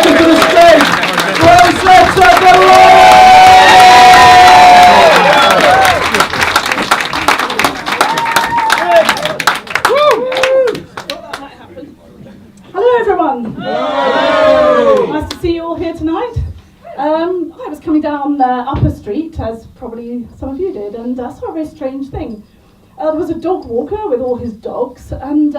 welcome to the stage, Rosetta Delisle! Hello everyone! Hello. Nice to see you all here tonight. I was coming down Upper Street, as probably some of you did, and saw a very strange thing. There was a dog walker with all his dogs, and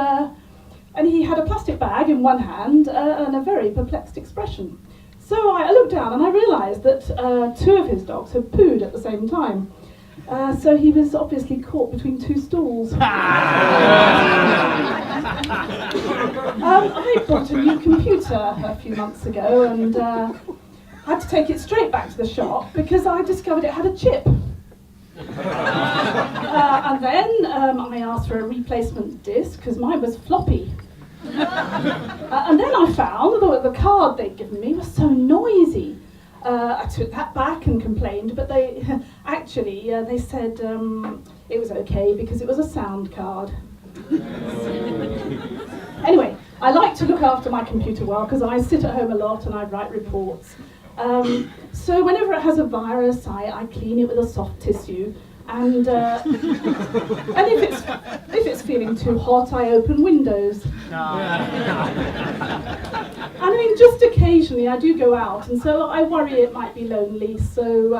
he had a plastic bag in one hand and a very perplexed expression. So I looked down and I realised that two of his dogs had pooed at the same time. So he was obviously caught between two stools. I bought a new computer a few months ago and had to take it straight back to the shop because I discovered it had a chip. And then I asked for a replacement disc because mine was floppy. And then I found that the card they'd given me was so noisy. I took that back and complained, but they actually they said it was okay because it was a sound card. Anyway, I like to look after my computer well because I sit at home a lot and I write reports. So whenever it has a virus, I clean it with a soft tissue, and if it's feeling too hot, I open windows. And I mean, just occasionally I do go out, and so I worry it might be lonely, so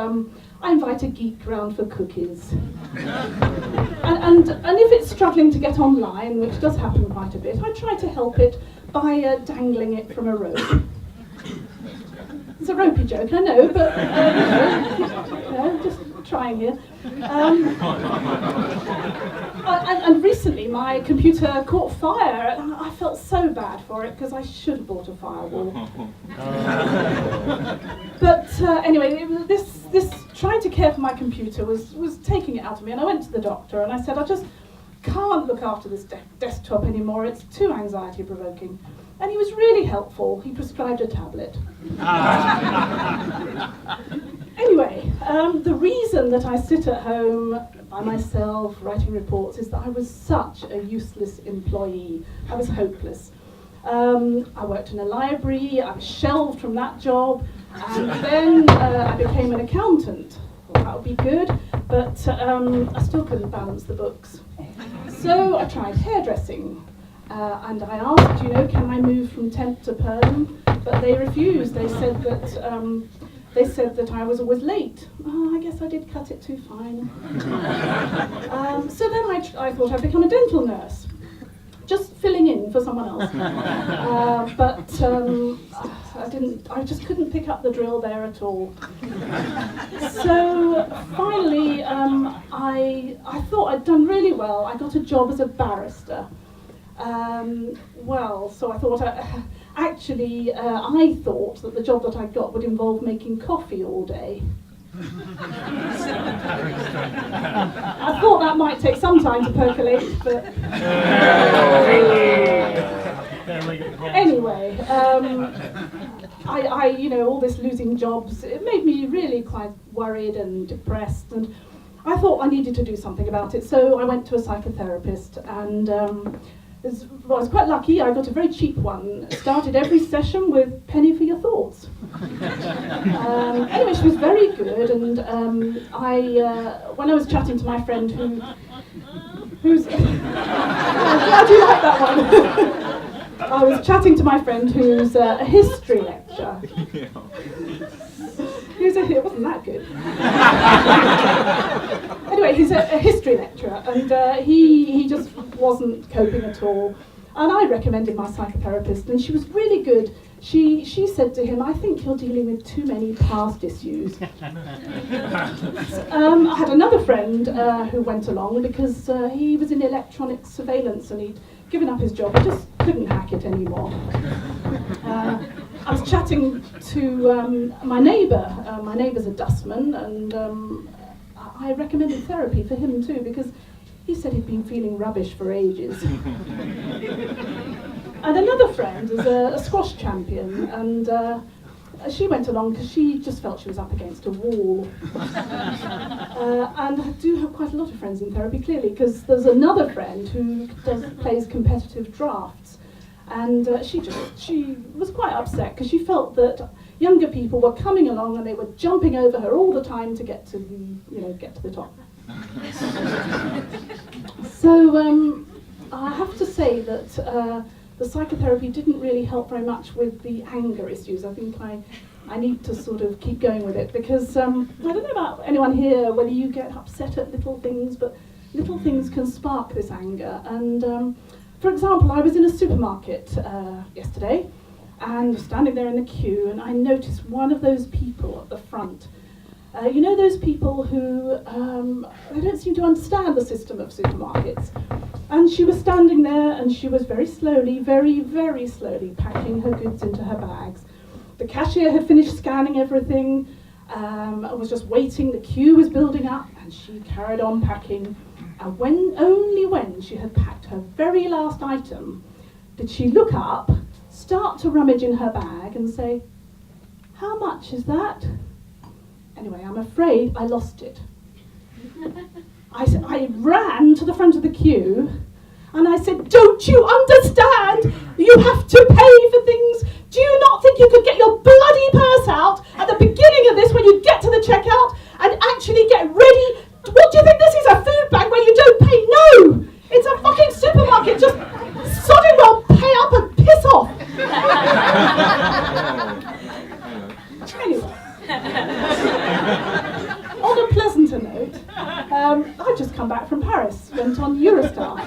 I invite a geek round for cookies. And if it's struggling to get online, which does happen quite a bit, I try to help it by dangling it from a rope. It's a ropey joke, I know, but just trying here. And recently my computer caught fire, and I felt so bad for it because I should have bought a firewall. But anyway, this trying to care for my computer was taking it out of me, and I went to the doctor and I said, I just can't look after this desktop anymore, it's too anxiety provoking. And he was really helpful. He prescribed a tablet. Anyway, the reason that I sit at home by myself writing reports is that I was such a useless employee. I was hopeless. I worked in a library, I was shelved from that job, and then I became an accountant. Well, that would be good, but I still couldn't balance the books. So I tried hairdressing. And I asked, can I move from temp to perm? But they refused. They said that I was always late. Oh, I guess I did cut it too fine. So then I thought I'd become a dental nurse, just filling in for someone else. But I didn't. I just couldn't pick up the drill there at all. So finally, I thought I'd done really well. I got a job as a barrister. So I thought, I thought that the job that I got would involve making coffee all day. I thought that might take some time to percolate, but... Anyway, all this losing jobs, it made me really quite worried and depressed, and I thought I needed to do something about it, so I went to a psychotherapist, and I was quite lucky. I got a very cheap one. Started every session with penny for your thoughts. Anyway, she was very good, and when I was chatting to my friend who's how do you like that one? I was chatting to my friend who's a history lecturer. It wasn't that good. Anyway, he's a history lecturer, and he just wasn't coping at all. And I recommended my psychotherapist, and she was really good. She said to him, I think you're dealing with too many past issues. I had another friend who went along because he was in electronic surveillance and he'd given up his job. He just couldn't hack it anymore. I was chatting to my neighbour. My neighbour's a dustman, and I recommended therapy for him too because he said he'd been feeling rubbish for ages. And another friend is a squash champion, and she went along because she just felt she was up against a wall. And I do have quite a lot of friends in therapy, clearly, because there's another friend who plays competitive drafts. And she was quite upset because she felt that younger people were coming along and they were jumping over her all the time to get to the top. So I have to say that the psychotherapy didn't really help very much with the anger issues. I think I need to sort of keep going with it because I don't know about anyone here whether you get upset at little things, but little things can spark this anger. And for example, I was in a supermarket yesterday and standing there in the queue, and I noticed one of those people at the front. You know those people who they don't seem to understand the system of supermarkets. And she was standing there and she was very slowly, very, very slowly packing her goods into her bags. The cashier had finished scanning everything, and was just waiting. The queue was building up and she carried on packing. And only when she had packed her very last item did she look up, start to rummage in her bag and say, "How much is that?" Anyway, I'm afraid I lost it. I ran to the front of the queue and I said, "Don't you understand? You have to pay for things. Do you not think you could get your bloody purse out at the beginning of this when you get to the checkout and actually get ready? What do you think this is, a food bank where you don't pay? No! It's a fucking supermarket. Just sodding well, pay up and piss off." Anyway. On a pleasanter note, I've just come back from Paris, went on Eurostar.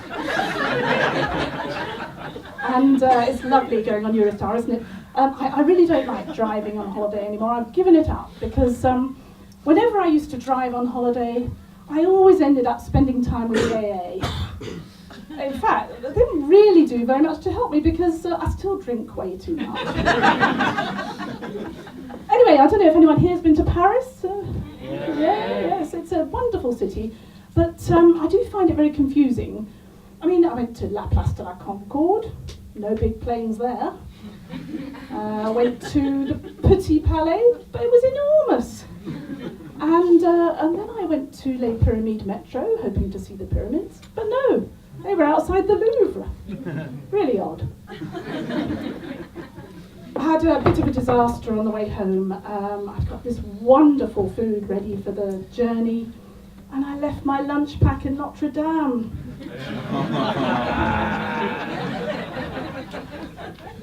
And it's lovely going on Eurostar, isn't it? I really don't like driving on holiday anymore. I've given it up because whenever I used to drive on holiday, I always ended up spending time with the AA. In fact, they didn't really do very much to help me because I still drink way too much. Anyway, I don't know if anyone here has been to Paris. Yes, it's a wonderful city, but I do find it very confusing. I mean, I went to La Place de la Concorde, no big planes there. I went to the Petit Palais, but it was enormous. And then I went to Les Pyramides Metro, hoping to see the pyramids, but no, they were outside the Louvre. Really odd. I had a bit of a disaster on the way home. I'd got this wonderful food ready for the journey, and I left my lunch pack in Notre Dame.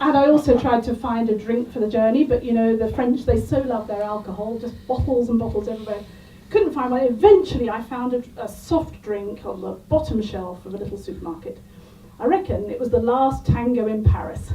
And I also tried to find a drink for the journey, but you know, the French, they so love their alcohol, just bottles and bottles everywhere. Couldn't find one. Eventually I found a soft drink on the bottom shelf of a little supermarket. I reckon it was the last tango in Paris.